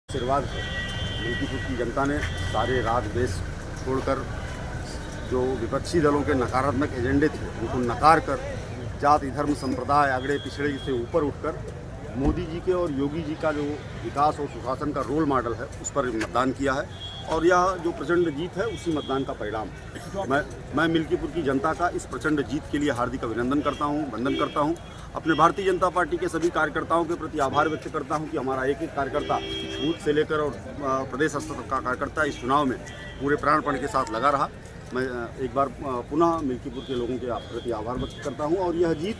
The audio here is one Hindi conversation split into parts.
आशीर्वाद है। मिल्कीपुर की जनता ने सारे राग द्वेष छोड़कर जो विपक्षी दलों के नकारात्मक एजेंडे थे उनको नकार कर जाति धर्म संप्रदाय अगड़े पिछड़े से ऊपर उठकर मोदी जी के और योगी जी का जो विकास और सुशासन का रोल मॉडल है उस पर मतदान किया है और यह जो प्रचंड जीत है उसी मतदान का परिणाम है। मैं मिल्कीपुर की जनता का इस प्रचंड जीत के लिए हार्दिक अभिनंदन करता हूं, वंदन करता हूं। अपने भारतीय जनता पार्टी के सभी कार्यकर्ताओं के प्रति आभार व्यक्त करता हूं कि हमारा एक एक कार्यकर्ता बूथ से लेकर और प्रदेश स्तर तक का कार्यकर्ता इस चुनाव में पूरे प्राणपण के साथ लगा रहा। मैं एक बार पुनः मिल्कीपुर के लोगों के प्रति आभार व्यक्त करता हूं और यह जीत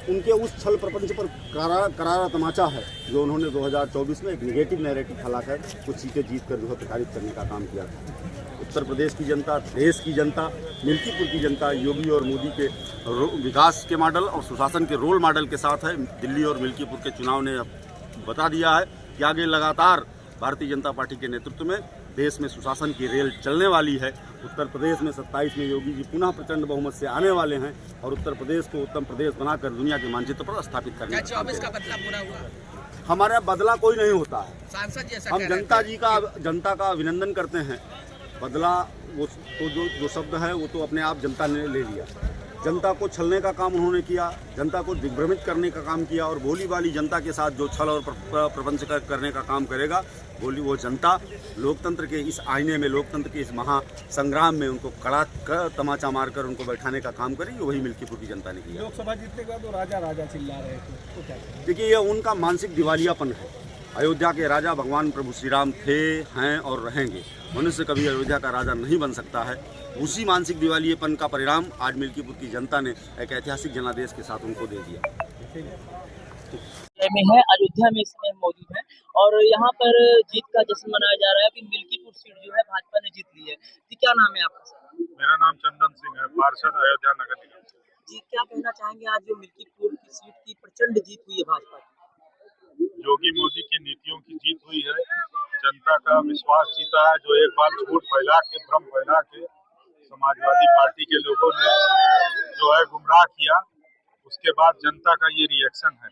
उनके उस छल प्रपंच पर करारा तमाचा है जो उन्होंने 2024 में एक निगेटिव नैरेटिव फैलाकर कुछ सीटें जीत कर जो है प्रताड़ित करने का काम किया था। उत्तर प्रदेश की जनता, देश की जनता, मिल्कीपुर की जनता योगी और मोदी के विकास के मॉडल और सुशासन के रोल मॉडल के साथ है। दिल्ली और मिल्कीपुर के चुनाव ने बता दिया है कि आगे लगातार भारतीय जनता पार्टी के नेतृत्व में देश में सुशासन की रेल चलने वाली है। उत्तर प्रदेश में 27 में योगी जी पुनः प्रचंड बहुमत से आने वाले हैं और उत्तर प्रदेश को उत्तम प्रदेश बनाकर दुनिया के मानचित्र पर स्थापित करने का 24 का बदला पूरा हुआ। हमारा बदला कोई नहीं होता है। सांसद जैसा हम जनता का अभिनंदन करते हैं। बदला वो तो जो शब्द है वो तो अपने आप जनता ने ले लिया। जनता को छलने का काम उन्होंने किया, जनता को दिग्भ्रमित करने का काम किया और भोली वाली जनता के साथ जो छल और प्रपंच करने का काम करेगा वो जनता लोकतंत्र के इस आईने में, लोकतंत्र के इस महासंग्राम में उनको कड़ा तमाचा मारकर उनको बैठाने का काम करेगी। वही मिल्कीपुर की जनता ने किया। लोकसभा जीतने के बाद वो राजा राजा चिल्ला रहे थे तो क्या? देखिए, यह उनका मानसिक दिवालियापन है। अयोध्या के राजा भगवान प्रभु श्री राम थे, हैं और रहेंगे। मनुष्य कभी अयोध्या का राजा नहीं बन सकता है। उसी मानसिक दिवालियेपन का परिणाम आज मिल्कीपुर की जनता ने एक ऐतिहासिक जनादेश के साथ उनको दे दिया में है। अयोध्या में इस समय मौजूद है और यहाँ पर जीत का जश्न मनाया जा रहा है। अभी मिल्कीपुर सीट जो है भाजपा ने जीत ली है। जी, क्या नाम है आपका? मेरा नाम चंदन सिंह है, पार्षद अयोध्या नगर निगम। जी, क्या कहना चाहेंगे आज जो मिल्कीपुर की सीट की प्रचंड जीत हुई है भाजपा की? योगी मोदी की नीतियों की जीत हुई है। जनता का विश्वास जीता है। जो एक बार झूठ फैला के, भ्रम फैला के समाजवादी पार्टी के लोगों ने जो है गुमराह किया, उसके बाद जनता का ये रिएक्शन है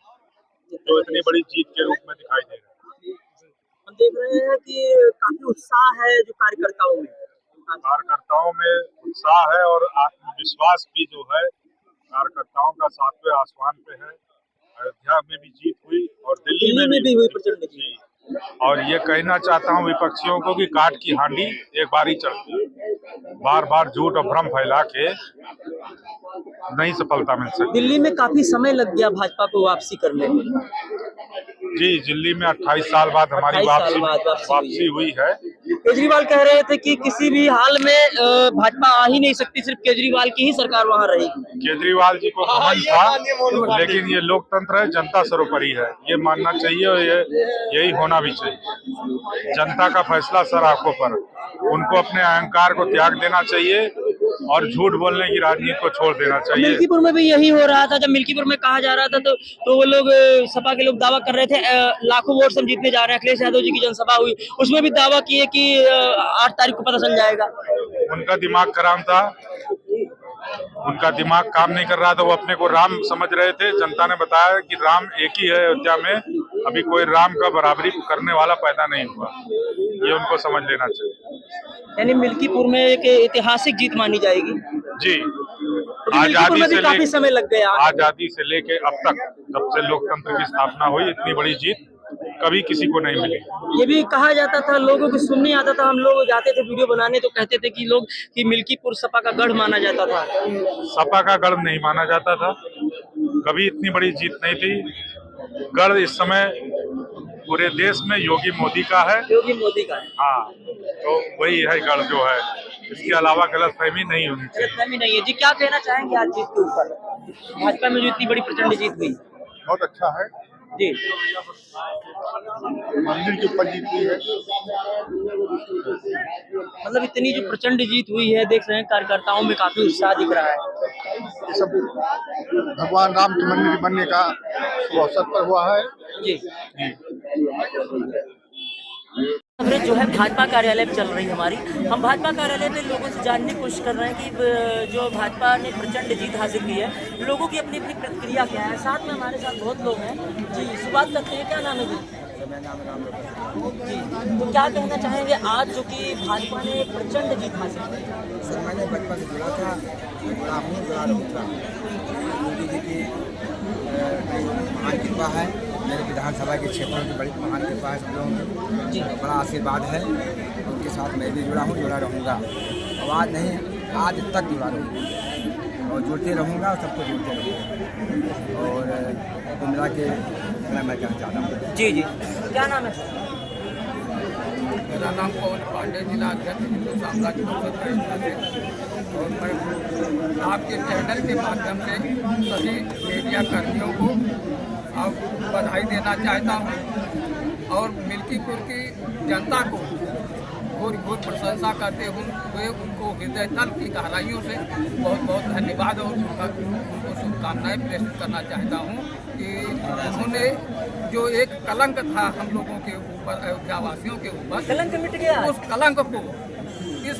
जो इतनी बड़ी जीत के रूप में दिखाई दे रहा है। हम देख रहे हैं कि काफी उत्साह है जो कार्यकर्ताओं में उत्साह है और आत्मविश्वास भी जो है कार्यकर्ताओं का 7वें आसमान पे है। अयोध्या में भी जीत हुई और दिल्ली में भी हुई प्रचंड जीत। और ये कहना चाहता हूँ विपक्षियों को कि काट की हांडी एक बार ही चढ़ती है। बार बार झूठ और भ्रम फैला के नहीं सफलता मिल सकती। दिल्ली में काफी समय लग गया भाजपा को वापसी करने में। जी, दिल्ली में 28 साल बाद हमारी वापसी हुई है। केजरीवाल कह रहे थे कि किसी भी हाल में भाजपा आ ही नहीं सकती, सिर्फ केजरीवाल की ही सरकार वहाँ रहेगी। केजरीवाल जी को घमंड था, लेकिन ये लोकतंत्र है, जनता सर्वोपरि है, ये मानना चाहिए और यही होना भी चाहिए। जनता का फैसला सर आंखों पर। उनको अपने अहंकार को त्याग देना चाहिए और झूठ बोलने की राजनीति को छोड़ देना चाहिए। मिल्कीपुर में भी यही हो रहा था। जब मिल्कीपुर में कहा जा रहा था तो वो लोग सपा के लोग दावा कर रहे थे लाखों वोट से हम जीतने जा रहे हैं। अखिलेश यादव जी की जनसभा हुई, उसमें भी दावा किए कि 8 तारीख को पता चल जाएगा। उनका दिमाग खराब था, उनका दिमाग काम नहीं कर रहा था। वो अपने को राम समझ रहे थे। जनता ने बताया कि राम एक ही है अयोध्या में, अभी कोई राम का बराबरी करने वाला पैदा नहीं हुआ। ये उनको समझ लेना चाहिए। यानी मिल्कीपुर में एक ऐतिहासिक जीत मानी जाएगी। जी, आजादी से काफी समय लग गया। आजादी से लेके अब तक, जब से लोकतंत्र की स्थापना हुई, इतनी बड़ी जीत कभी किसी को नहीं मिली। ये भी कहा जाता था, लोगों को सुनने आता था। हम लोग जाते थे वीडियो बनाने तो कहते थे कि मिल्कीपुर सपा का गढ़ माना जाता था। सपा का गढ़ नहीं माना जाता था, कभी इतनी बड़ी जीत नहीं थी। गढ़ इस समय पूरे देश में योगी मोदी का है। योगी मोदी का है, हाँ, तो वही है गढ़ जो है। इसके अलावा गलतफहमी नहीं होनी चाहिए। गलतफहमी नहीं है। जी, क्या कहना चाहेंगे आज जीत के ऊपर? भाजपा में जो इतनी बड़ी प्रचंड जीत हुई। बहुत अच्छा है जी, मंदिर के ऊपर जीत हुई है। मतलब इतनी जो प्रचंड जीत हुई है, देख रहे हैं कार्यकर्ताओं में काफी उत्साह दिख रहा है। ये सब भगवान राम के मंदिर बनने का अवसर पर हुआ है। जी, कवरेज जो है भाजपा कार्यालय पे चल रही है हमारी। हम भाजपा कार्यालय पे लोगों से जानने की कोशिश कर रहे हैं कि जो भाजपा ने प्रचंड जीत हासिल की है, लोगों की अपनी अपनी प्रतिक्रिया क्या है। साथ में हमारे साथ बहुत लोग हैं। जी, शुरुआत करते हैं। क्या नाम है जी? मेरा नाम राम जी, तो क्या कहना चाहेंगे आज जो कि भाजपा ने प्रचंड जीत हासिल की? सर मैंने बचपन से जुड़ा था, जुड़ा हूँ, जुड़ा रहूँगा। मोदी जी की बड़ी महान कृपा है, मेरे विधानसभा के क्षेत्रों की बड़ी महान कृपा है, सब लोगों जी, बड़ा आशीर्वाद है। उनके साथ मैं भी जुड़ा हूँ, जुड़ा रहूँगा। आवाज़ नहीं, आज तक जुड़ा रहूँगा और जुड़ते रहूँगा और सबको जुड़ते रहूँगा। और गुमराह के मैं कहना चाहता हूँ। जी जी, क्या नाम है? मेरा नाम पवन पांडे, जिला अध्यक्ष हिंदू साम्राज्य परिषद का हिस्सा है। और मैं आपके चैनल के माध्यम से सभी मीडिया कर्मियों को अब बधाई देना चाहता हूँ और मिल्कीपुर की जनता को बहुत बहुत प्रशंसा करते हुए उनको हृदय तल की गहराइयों से बहुत बहुत धन्यवाद और उनको शुभकामनाएं प्रेषित करना चाहता हूँ कि उन्होंने जो एक कलंक था हम लोगों के ऊपर, अयोध्यावासियों के ऊपर, कलंक मिट गया। उस कलंक को इस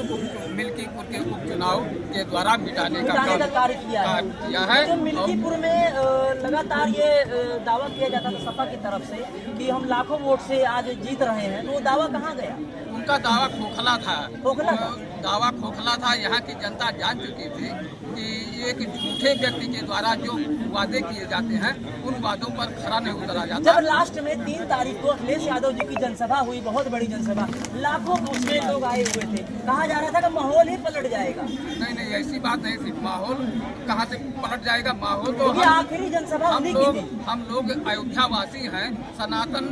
मिल्कीपुर के उपचुनाव के द्वारा मिटाने का कार्य किया है। है। जो मिल्कीपुर में लगातार ये दावा किया जाता था सपा की तरफ से कि हम लाखों वोट से आज जीत रहे हैं, तो वो दावा कहाँ गया? उनका दावा खोखला था। खोखला था? दावा खोखला था। यहाँ की जनता जान चुकी थी कि एक झूठे व्यक्ति के द्वारा जो वादे किए जाते हैं उन वादों पर खरा नहीं उतरा जाता। जब लास्ट में 3 तारीख को अखिलेश यादव जी की जनसभा हुई, बहुत बड़ी जनसभा, लाखों उसमें लोग आए हुए थे, कहा जा रहा था कि माहौल ही पलट जाएगा। नहीं, ऐसी बात नहीं थी। माहौल कहाँ से पलट जाएगा? माहौल तो आखिरी जनसभा हम लोग अयोध्यावासी हैं, सनातन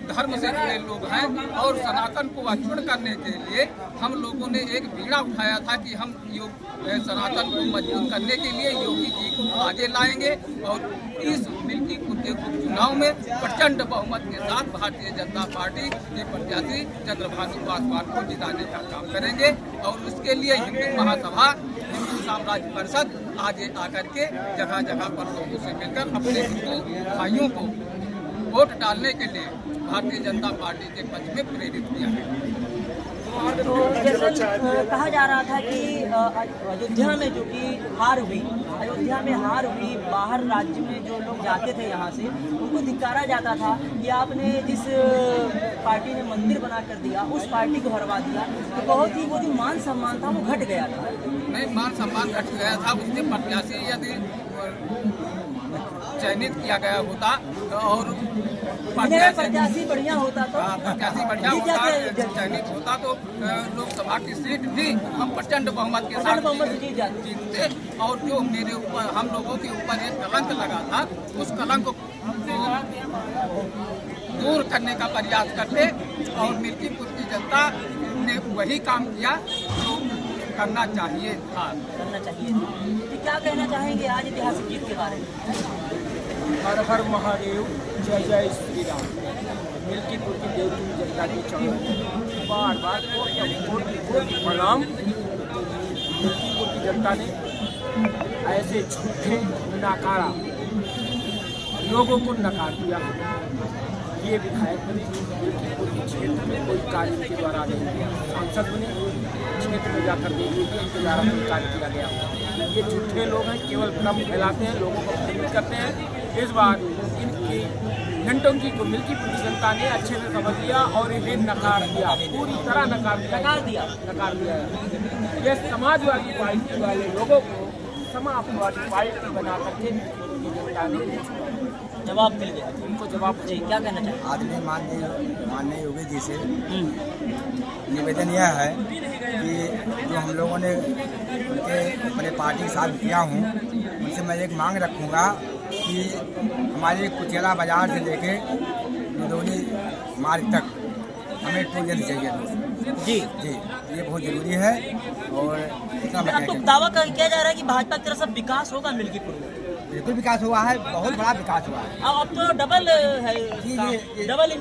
धर्म से जुड़े लोग हैं और सनातन को अक्षुण्ण करने के लिए हम लोगों ने एक बीड़ा उठाया था कि हम सनातन को मजबूत करने के लिए योगी जी को आगे लाएंगे और इस मिल्कीपुर के उपचुनाव में प्रचंड बहुमत के साथ भारतीय जनता पार्टी के प्रत्याशी चंद्रभानु पासवान को जिताने का काम करेंगे। और उसके लिए हिंदू महासभा, हिंदू साम्राज्य परिषद आगे आकर के जगह जगह पर लोगों से मिलकर अपने हिंदू भाइयों को वोट डालने के लिए भारतीय जनता पार्टी के पक्ष में प्रेरित किया है। तो जैसे कहा जा रहा था कि अयोध्या में जो कि हार हुई, अयोध्या में हार हुई, बाहर राज्य में जो लोग जाते थे यहाँ से उनको धिक्कारा जाता था कि आपने जिस पार्टी ने मंदिर बना कर दिया उस पार्टी को हरवा दिया, तो बहुत ही वो जो मान सम्मान था वो घट गया था। नहीं, मान सम्मान घट गया था। उसके प्रत्याशी यदि चयनित किया गया होता और प्रत्याशी बढ़िया होता तो चयनित होता तो लोकसभा की सीट भी हम प्रचंड बहुमत के साथ जीतते। और जो मेरे ऊपर, हम लोगों के ऊपर एक कलंक लगा था, उस कलंक को दूर करने का प्रयास करते और मिल्कीपुर की जनता ने वही काम किया जो करना चाहिए था। तो क्या कहना चाहेंगे आज ऐतिहासिक जीत के बारे में? हर हर महादेव, जय जय श्री राम। मिल्कीपुर की देवती जनता की चौड़ों बार बार कोटि प्रणाम। मिल्कीपुर की जनता ने ऐसे झूठे नाकारा लोगों को नकार दिया। ये विधायक बने, मिल्कीपुर के क्षेत्र में कोई कार्य के द्वारा नहीं किया। सांसद बने, क्षेत्र में जाकर देखिए कि इनके द्वारा कोई कार्य किया गया। ये झूठे लोग हैं, केवल भ्रम फैलाते हैं, लोगों को प्रेरित करते हैं। इस बार इनकी नंटंकी को मिल्कीपुर की जनता ने अच्छे से समझ लिया और इन्हें नकार दिया, पूरी तरह नकार दिया। ये समाजवादी पार्टी वाले लोगों को समाजवादी पार्टी बना करके मिल्कीपुर की जनता ने जवाब मिल गया, उनको जवाब। जी, क्या कहना चाहिए? आदरणीय माननीय योगी जी से निवेदन यह है कि जो हम लोगों ने उनके अपने पार्टी के साथ किया हूँ, उनसे मैं एक मांग रखूँगा कि हमारे कुचेला बाजार से लेके रुदौली मार्ग तक हमें ट्रेन जल्द चाहिए। जी, ये बहुत जरूरी है। और इतना मैं तो दावा किया जा रहा है कि भाजपा की तरफ से विकास होगा मिल्कीपुर में। बिल्कुल विकास हुआ है, बहुत बड़ा विकास हुआ है। अब तो डबल है, जी, डबल